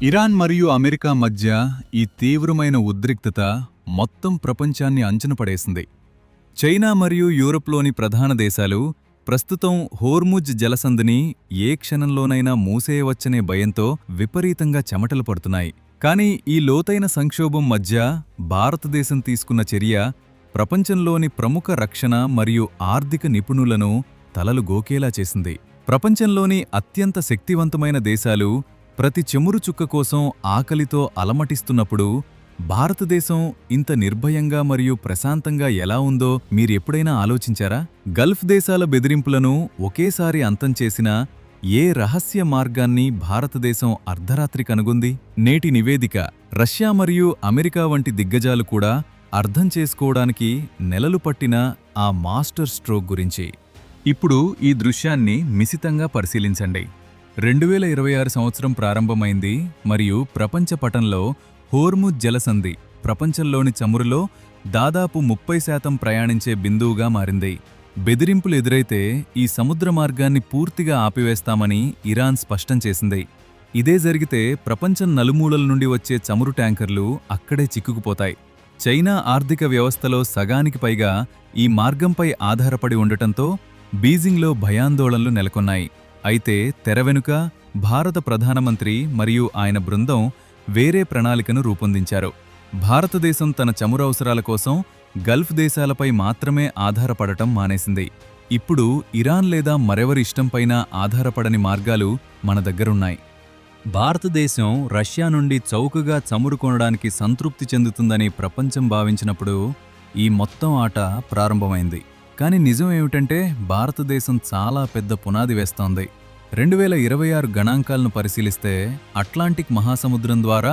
Iran మరియు America మధ్య ఈ తీవ్రమైన ఉద్రిక్తత మొత్తం ప్రపంచాన్ని అంచనపడేసింది. చైనా మరియు యూరప్లోని ప్రధాన దేశాలు ప్రస్తుతం హోర్ముజ్ జలసంధిని ఏ క్షణంలోనైనా మూసేయవచ్చనే భయంతో విపరీతంగా చెమటలు పడుతున్నాయి. కానీ ఈ లోతైన సంక్షోభం మధ్య భారతదేశం తీసుకున్న చర్య ప్రపంచంలోని ప్రముఖ రక్షణ మరియు ఆర్థిక నిపుణులను తలలు గోకేలా చేసింది. ప్రపంచంలోని అత్యంత శక్తివంతమైన దేశాలు ప్రతి చెమురు చుక్క కోసం ఆకలితో అలమటిస్తున్నప్పుడు భారతదేశం ఇంత నిర్భయంగా మరియు ప్రశాంతంగా ఎలా ఉందో మీరెప్పుడైనా ఆలోచించారా? గల్ఫ్ దేశాల బెదిరింపులను ఒకేసారి అంతం చేసిన ఏ రహస్య మార్గాన్ని భారతదేశం అర్ధరాత్రి కనుగొంది? నేటి నివేదిక రష్యా మరియు అమెరికా వంటి దిగ్గజాలు కూడా అర్థం చేసుకోవడానికి నెలలు పట్టిన ఆ మాస్టర్ స్ట్రోక్ గురించి. ఇప్పుడు ఈ దృశ్యాన్ని మిశితంగా పరిశీలించండి. 2026 సంవత్సరం ప్రారంభమైంది మరియు ప్రపంచ పటంలో హోర్ముజ్ జలసంధి ప్రపంచంలోని చమురులో దాదాపు 30% ప్రయాణించే బిందువుగా మారింది. బెదిరింపులు ఎదురైతే ఈ సముద్ర మార్గాన్ని పూర్తిగా ఆపివేస్తామని ఇరాన్ స్పష్టం చేసింది. ఇదే జరిగితే ప్రపంచం నలుమూలల నుండి వచ్చే చమురు ట్యాంకర్లు అక్కడే చిక్కుకుపోతాయి. చైనా ఆర్థిక వ్యవస్థలో సగానికి పైగా ఈ మార్గంపై ఆధారపడి ఉండటంతో బీజింగ్లో భయాందోళనలు నెలకొన్నాయి. అయితే తెర వెనుక భారత ప్రధానమంత్రి మరియు ఆయన బృందం వేరే ప్రణాళికను రూపొందించారు. భారతదేశం తన చమురు అవసరాల కోసం గల్ఫ్ దేశాలపై మాత్రమే ఆధారపడటం మానేసింది. ఇప్పుడు ఇరాన్ లేదా మరెవరి ఇష్టంపైన ఆధారపడని మార్గాలు మన దగ్గరున్నాయి. భారతదేశం రష్యా నుండి చౌకగా చమురు కొనడానికి సంతృప్తి చెందుతుందని ప్రపంచం భావించినప్పుడు ఈ మొత్తం ఆట ప్రారంభమైంది. కానీ నిజం ఏమిటంటే భారతదేశం చాలా పెద్ద పునాది వేస్తోంది. 2026 గణాంకాలను పరిశీలిస్తే అట్లాంటిక్ మహాసముద్రం ద్వారా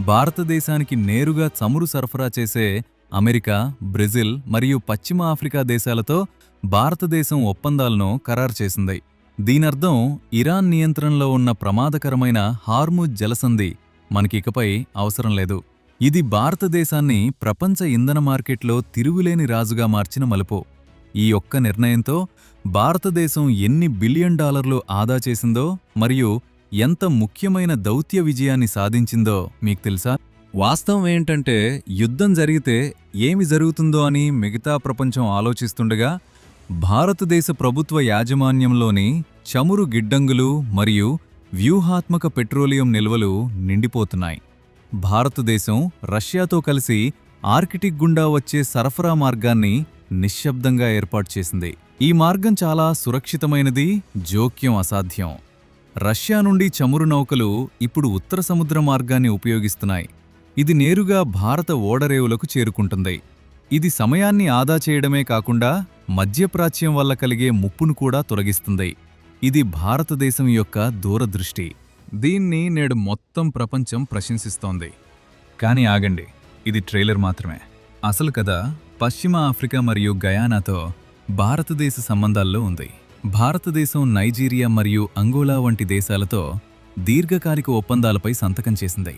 భారతదేశానికి నేరుగా చమురు సరఫరా చేసే అమెరికా, బ్రెజిల్ మరియు పశ్చిమ ఆఫ్రికా దేశాలతో భారతదేశం ఒప్పందాలను ఖరారు చేసింది. దీనర్థం ఇరాన్ నియంత్రణలో ఉన్న ప్రమాదకరమైన హార్ముజ్ జలసంధి మనకికపై అవసరం లేదు. ఇది భారతదేశాన్ని ప్రపంచ ఇంధన మార్కెట్లో తిరుగులేని రాజుగా మార్చిన మలుపు. ఈ ఒక్క నిర్ణయంతో భారతదేశం ఎన్ని బిలియన్ డాలర్లు ఆదా చేసిందో మరియు ఎంత ముఖ్యమైన దౌత్య విజయాన్ని సాధించిందో మీకు తెలుసా? వాస్తవం ఏంటంటే యుద్ధం జరిగితే ఏమి జరుగుతుందో అని మిగతా ప్రపంచం ఆలోచిస్తుండగా భారతదేశ ప్రభుత్వ యాజమాన్యంలోని చమురు గిడ్డంగులు మరియు వ్యూహాత్మక పెట్రోలియం నిల్వలు నిండిపోతున్నాయి. భారతదేశం రష్యాతో కలిసి ఆర్కిటిక్ గుండా వచ్చే సరఫరా మార్గాన్ని నిశ్శబ్దంగా ఏర్పాటు చేసింది. ఈ మార్గం చాలా సురక్షితమైనది, జోక్యం అసాధ్యం. రష్యా నుండి చమురు నౌకలు ఇప్పుడు ఉత్తర సముద్ర మార్గాన్ని ఉపయోగిస్తున్నాయి. ఇది నేరుగా భారత ఓడరేవులకు చేరుకుంటుంది. ఇది సమయాన్ని ఆదా చేయడమే కాకుండా మధ్యప్రాచ్యం వల్ల కలిగే ముప్పును కూడా తొలగిస్తుంది. ఇది భారతదేశం యొక్క దూరదృష్టి. దీన్ని నేడు మొత్తం ప్రపంచం ప్రశంసిస్తోంది. కానీ ఆగండి, ఇది ట్రైలర్ మాత్రమే. అసలు కథ పశ్చిమ ఆఫ్రికా మరియు గయానాతో భారతదేశ సంబంధాల్లో ఉంది. భారతదేశం నైజీరియా మరియు అంగోలా వంటి దేశాలతో దీర్ఘకాలిక ఒప్పందాలపై సంతకం చేసింది.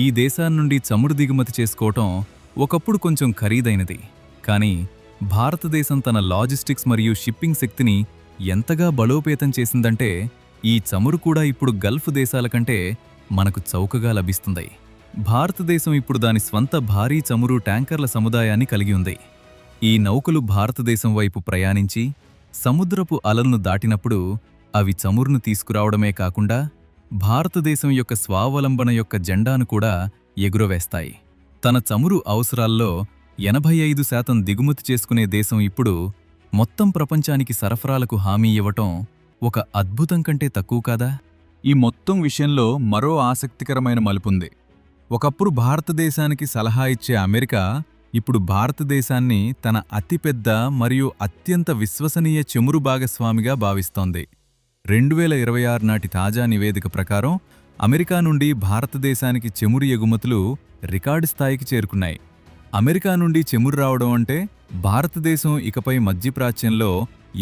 ఈ దేశాల నుండి చమురు దిగుమతి చేసుకోవటం ఒకప్పుడు కొంచెం ఖరీదైనది. కానీ భారతదేశం తన లాజిస్టిక్స్ మరియు షిప్పింగ్ శక్తిని ఎంతగా బలోపేతం చేసిందంటే ఈ చమురు కూడా ఇప్పుడు గల్ఫ్ దేశాల కంటే మనకు చౌకగా లభిస్తుంది. భారతదేశం ఇప్పుడు దాని స్వంత భారీ చమురు ట్యాంకర్ల సముదాయాన్ని కలిగి ఉంది. ఈ నౌకలు భారతదేశం వైపు ప్రయాణించి సముద్రపు అలలను దాటినప్పుడు అవి చమురును తీసుకురావడమే కాకుండా భారతదేశం యొక్క స్వావలంబన యొక్క జెండాను కూడా ఎగురవేస్తాయి. తన చమురు అవసరాల్లో 85% దిగుమతి చేసుకునే దేశం ఇప్పుడు మొత్తం ప్రపంచానికి సరఫరాలకు హామీ ఇవ్వటం ఒక అద్భుతం కంటే తక్కువ కాదా? ఈ మొత్తం విషయంలో మరో ఆసక్తికరమైన మలుపుంది. ఒకప్పుడు భారతదేశానికి సలహా ఇచ్చే అమెరికా ఇప్పుడు భారతదేశాన్ని తన అతిపెద్ద మరియు అత్యంత విశ్వసనీయ చమురు భాగస్వామిగా భావిస్తోంది. 2026 నాటి తాజా నివేదిక ప్రకారం అమెరికా నుండి భారతదేశానికి చమురు ఎగుమతులు రికార్డు స్థాయికి చేరుకున్నాయి. అమెరికా నుండి చమురు రావడం అంటే భారతదేశం ఇకపై మధ్యప్రాచ్యంలో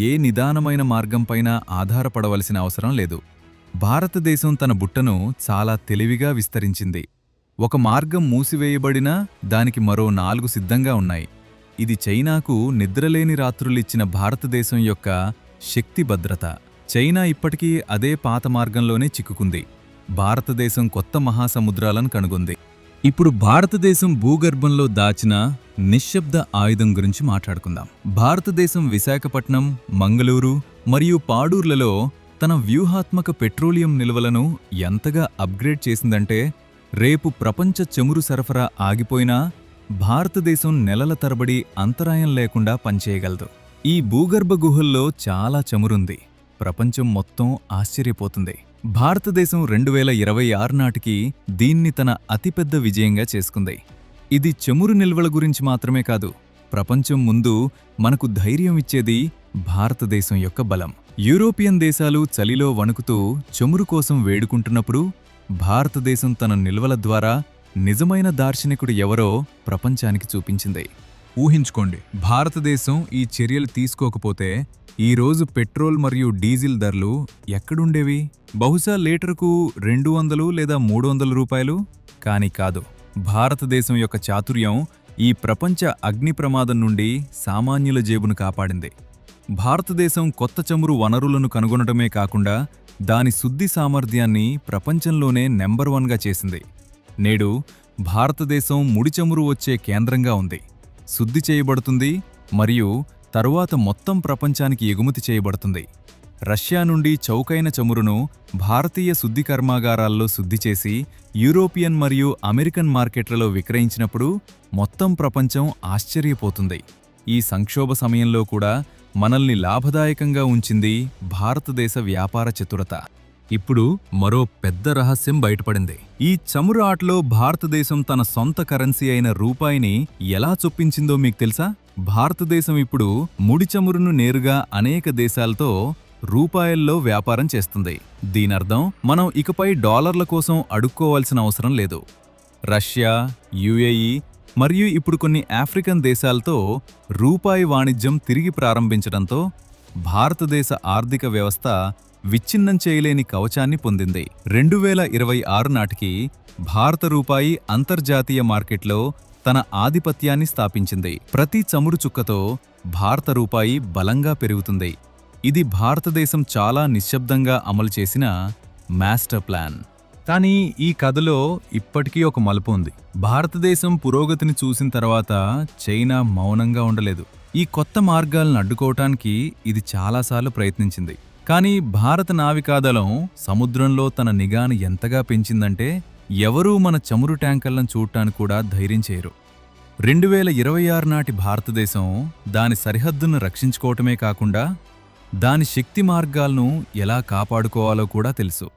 ఏ నిదానమైన మార్గంపైన ఆధారపడవలసిన అవసరం లేదు. భారతదేశం తన బుట్టను చాలా తెలివిగా విస్తరించింది. ఒక మార్గం మూసివేయబడినా దానికి మరో 4 సిద్ధంగా ఉన్నాయి. ఇది చైనాకు నిద్రలేని రాత్రులిచ్చిన భారతదేశం యొక్క శక్తి భద్రత. చైనా ఇప్పటికీ అదే పాత మార్గంలోనే చిక్కుకుంది. భారతదేశం కొత్త మహాసముద్రాలను కనుగొంది. ఇప్పుడు భారతదేశం భూగర్భంలో దాచిన నిశ్శబ్ద ఆయుధం గురించి మాట్లాడుకుందాం. భారతదేశం విశాఖపట్నం, మంగళూరు మరియు పాడూర్లలో తన వ్యూహాత్మక పెట్రోలియం నిల్వలను ఎంతగా అప్గ్రేడ్ చేసిందంటే, రేపు ప్రపంచ చమురు సరఫరా ఆగిపోయినా భారతదేశం నెలల తరబడి అంతరాయం లేకుండా పనిచేయగలదు. ఈ భూగర్భ గుహల్లో చాలా చమురుంది. ప్రపంచం మొత్తం ఆశ్చర్యపోతుంది. భారతదేశం 2026 నాటికి దీన్ని తన అతిపెద్ద విజయంగా చేసుకుంది. ఇది చమురు నిల్వల గురించి మాత్రమే కాదు, ప్రపంచం ముందు మనకు ధైర్యం ఇచ్చేది భారతదేశం యొక్క బలం. యూరోపియన్ దేశాలు చలిలో వణుకుతూ చమురు కోసం వేడుకుంటున్నప్పుడు భారతదేశం తన నిల్వల ద్వారా నిజమైన దార్శనికుడు ఎవరో ప్రపంచానికి చూపించింది. ఊహించుకోండి, భారతదేశం ఈ చర్యలు తీసుకోకపోతే ఈరోజు పెట్రోల్ మరియు డీజిల్ ధరలు ఎక్కడుండేవి? బహుశా లీటరుకు 200 లేదా 300 రూపాయలు. కాని కాదు, భారతదేశం యొక్క చాతుర్యం ఈ ప్రపంచ అగ్ని ప్రమాదం నుండి సామాన్యుల జేబును కాపాడింది. భారతదేశం కొత్త చమురు వనరులను కనుగొనడమే కాకుండా దాని శుద్ధి సామర్థ్యాన్ని ప్రపంచంలోనే నెంబర్ 1గా చేసింది. నేడు భారతదేశం ముడి చమురు వచ్చే కేంద్రంగా ఉంది. శుద్ధి చేయబడుతుంది మరియు తరువాత మొత్తం ప్రపంచానికి ఎగుమతి చేయబడుతుంది. రష్యా నుండి చౌకైన చమురును భారతీయ శుద్ధి కర్మాగారాల్లో శుద్ధి చేసి యూరోపియన్ మరియు అమెరికన్ మార్కెట్లలో విక్రయించినప్పుడు మొత్తం ప్రపంచం ఆశ్చర్యపోతుంది. ఈ సంక్షోభ సమయంలో కూడా మనల్ని లాభదాయకంగా ఉంచింది భారతదేశ వ్యాపార చతురత. ఇప్పుడు మరో పెద్ద రహస్యం బయటపడింది. ఈ చమురు ఆటలో భారతదేశం తన సొంత కరెన్సీ అయిన రూపాయిని ఎలా చొప్పించిందో మీకు తెలుసా? భారతదేశం ఇప్పుడు ముడి చమురును నేరుగా అనేక దేశాలతో రూపాయల్లో వ్యాపారం చేస్తుంది. దీనర్థం మనం ఇకపై డాలర్ల కోసం అడుక్కోవాల్సిన అవసరం లేదు. రష్యా, యుఏఈ మరియు ఇప్పుడు కొన్ని ఆఫ్రికన్ దేశాలతో రూపాయి వాణిజ్యం తిరిగి ప్రారంభించడంతో భారతదేశ ఆర్థిక వ్యవస్థ విచ్ఛిన్నం చేయలేని కవచాన్ని పొందింది. 2026 నాటికి భారత రూపాయి అంతర్జాతీయ మార్కెట్లో తన ఆధిపత్యాన్ని స్థాపించింది. ప్రతి చమురు చుక్కతో భారత రూపాయి బలంగా పెరుగుతుంది. ఇది భారతదేశం చాలా నిశ్శబ్దంగా అమలు చేసిన మాస్టర్ ప్లాన్. కానీ ఈ కథలో ఇప్పటికీ ఒక మలుపు ఉంది. భారతదేశం పురోగతిని చూసిన తర్వాత చైనా మౌనంగా ఉండలేదు. ఈ కొత్త మార్గాలను అడ్డుకోవటానికి ఇది చాలాసార్లు ప్రయత్నించింది. కానీ భారత నావికాదళం సముద్రంలో తన నిఘాను ఎంతగా పెంచిందంటే ఎవరూ మన చమురు ట్యాంకర్లను చూడటానికి కూడా ధైర్యం చేయరు. 2026 నాటి భారతదేశం దాని సరిహద్దును రక్షించుకోవటమే కాకుండా దాని శక్తి మార్గాలను ఎలా కాపాడుకోవాలో కూడా తెలుసు.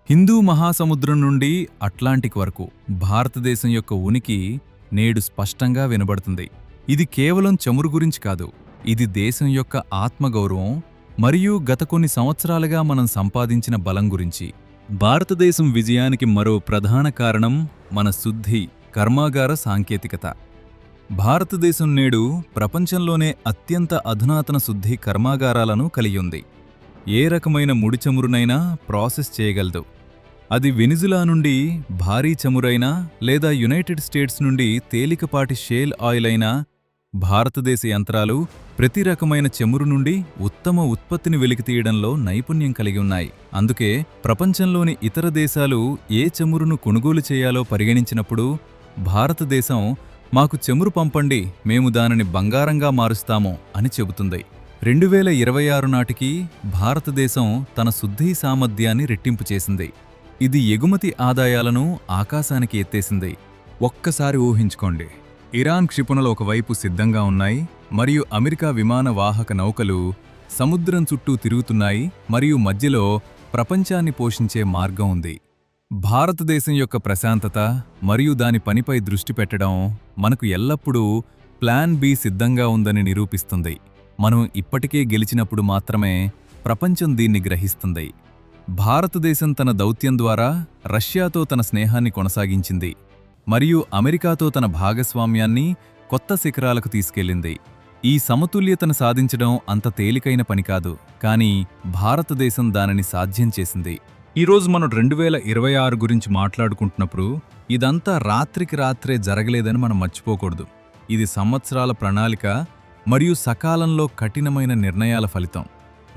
హిందూ మహాసముద్రం నుండి అట్లాంటిక్ వరకు భారతదేశం యొక్క ఉనికి నేడు స్పష్టంగా వినబడుతుంది. ఇది కేవలం చమురు గురించి కాదు, ఇది దేశం యొక్క ఆత్మగౌరవం మరియు గత కొన్ని సంవత్సరాలుగా మనం సంపాదించిన బలం గురించి. భారతదేశం విజయానికి మరో ప్రధాన కారణం మన శుద్ధి కర్మాగార సాంకేతికత. భారతదేశం నేడు ప్రపంచంలోనే అత్యంత అధునాతన శుద్ధి కర్మాగారాలను కలిగి ఉంది. ఏ రకమైన ముడి చమురునైనా ప్రాసెస్ చేయగలదు. అది వెనిజులా నుండి భారీ చమురైనా లేదా యునైటెడ్ స్టేట్స్ నుండి తేలికపాటి షేల్ ఆయిల్ అయినా భారతదేశ యంత్రాలు ప్రతి రకమైన చమురు నుండి ఉత్తమ ఉత్పత్తిని వెలికితీయడంలో నైపుణ్యం కలిగి ఉన్నాయి. అందుకే ప్రపంచంలోని ఇతర దేశాలు ఏ చమురును కొనుగోలు చేయాలో పరిగణించినప్పుడు భారతదేశం మాకు చమురు పంపండి, మేము దానిని బంగారంగా మారుస్తాము అని చెబుతుంది. 2026 నాటికి భారతదేశం తన శుద్ధి సామర్థ్యాన్ని రెట్టింపు చేసింది. ఇది ఎగుమతి ఆదాయాలను ఆకాశానికి ఎత్తేసింది. ఒక్కసారి ఊహించుకోండి, ఇరాన్ క్షిపణులు ఒకవైపు సిద్ధంగా ఉన్నాయి మరియు అమెరికా విమాన వాహక నౌకలు సముద్రం చుట్టూ తిరుగుతున్నాయి మరియు మధ్యలో ప్రపంచాన్ని పోషించే మార్గం ఉంది. భారతదేశం యొక్క ప్రశాంతత మరియు దాని పనిపై దృష్టి పెట్టడం మనకు ఎల్లప్పుడూ ప్లాన్ బి సిద్ధంగా ఉందని నిరూపిస్తుంది. మనం ఇప్పటికే గెలిచినప్పుడు మాత్రమే ప్రపంచం దీన్ని గ్రహిస్తుంది. భారతదేశం తన దౌత్యం ద్వారా రష్యాతో తన స్నేహాన్ని కొనసాగించింది మరియు అమెరికాతో తన భాగస్వామ్యాన్ని కొత్త శిఖరాలకు తీసుకెళ్లింది. ఈ సమతుల్యతను సాధించడం అంత తేలికైన పని కాదు, కానీ భారతదేశం దానిని సాధ్యం చేసింది. ఈరోజు మనం 2026 గురించి మాట్లాడుకుంటున్నప్పుడు ఇదంతా రాత్రికి రాత్రే జరగలేదని మనం మర్చిపోకూడదు. ఇది సంవత్సరాల ప్రణాళిక మరియు సకాలంలో కఠినమైన నిర్ణయాల ఫలితం.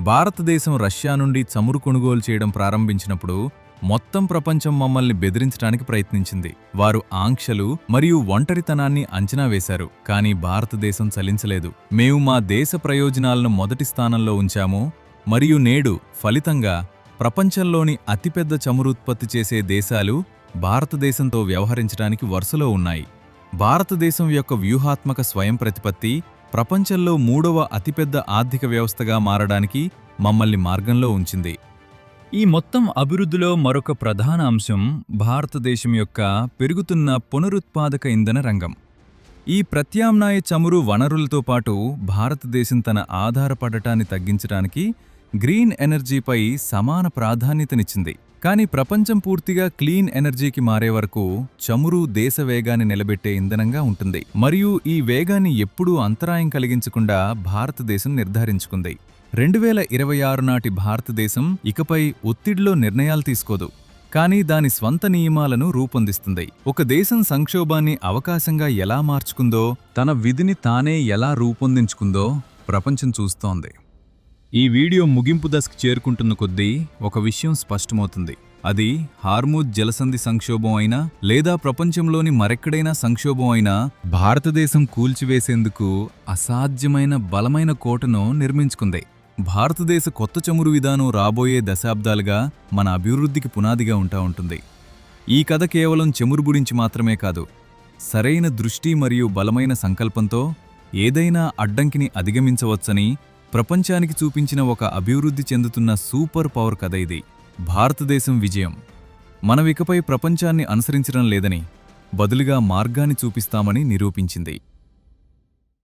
భారతదేశం రష్యా నుండి చమురు కొనుగోలు చేయడం ప్రారంభించినప్పుడు మొత్తం ప్రపంచం మమ్మల్ని బెదిరించడానికి ప్రయత్నించింది. వారు ఆంక్షలు మరియు ఒంటరితనాన్ని అంచనా వేశారు, కానీ భారతదేశం చలించలేదు. మేము మా దేశ ప్రయోజనాలను మొదటి స్థానంలో ఉంచాము మరియు నేడు ఫలితంగా ప్రపంచంలోని అతిపెద్ద చమురుత్పత్తి చేసే దేశాలు భారతదేశంతో వ్యవహరించడానికి వరుసలో ఉన్నాయి. భారతదేశం యొక్క వ్యూహాత్మక స్వయం ప్రతిపత్తి ప్రపంచంలో 3వ అతిపెద్ద ఆర్థిక వ్యవస్థగా మారడానికి మమ్మల్ని మార్గంలో ఉంచింది. ఈ మొత్తం అభివృద్ధిలో మరొక ప్రధాన అంశం భారతదేశం యొక్క పెరుగుతున్న పునరుత్పాదక ఇంధన రంగం. ఈ ప్రత్యామ్నాయ చమురు వనరులతో పాటు భారతదేశం తన ఆధారపడటాన్ని తగ్గించడానికి గ్రీన్ ఎనర్జీపై సమాన ప్రాధాన్యతనిచ్చింది. కానీ ప్రపంచం పూర్తిగా క్లీన్ ఎనర్జీకి మారే వరకు చమురు దేశ వేగాన్ని నిలబెట్టే ఇంధనంగా ఉంటుంది, మరియు ఈ వేగాన్ని ఎప్పుడూ అంతరాయం కలిగించకుండా భారతదేశం నిర్ధారించుకుంది. 2026 నాటి భారతదేశం ఇకపై ఒత్తిడిలో నిర్ణయాలు తీసుకోదు, కానీ దాని స్వంత నియమాలను రూపొందిస్తుంది. ఒక దేశం సంక్షోభాన్ని అవకాశంగా ఎలా మార్చుకుందో, తన విధిని తానే ఎలా రూపొందించుకుందో ప్రపంచం చూస్తోంది. ఈ వీడియో ముగింపు దశకు చేరుకుంటున్న కొద్దీ ఒక విషయం స్పష్టమవుతుంది. అది హార్మూజ్ జలసంధి సంక్షోభం అయినా లేదా ప్రపంచంలోని మరెక్కడైనా సంక్షోభం అయినా భారతదేశం కూల్చివేసేందుకు అసాధ్యమైన బలమైన కోటను నిర్మించుకుంది. భారతదేశ కొత్త చమురు విధానం రాబోయే దశాబ్దాలుగా మన అభివృద్ధికి పునాదిగా ఉంటుంది. ఈ కథ కేవలం చమురు గురించి మాత్రమే కాదు, సరైన దృష్టి మరియు బలమైన సంకల్పంతో ఏదైనా అడ్డంకిని అధిగమించవచ్చని ప్రపంచానికి చూపించిన ఒక అభివృద్ధి చెందుతున్న సూపర్ పవర్ కథ ఇది. భారతదేశం విజయం మనమికపై ప్రపంచాన్ని అనుసరించడం లేదని, బదులుగా మార్గాన్ని చూపిస్తామని నిరూపించింది.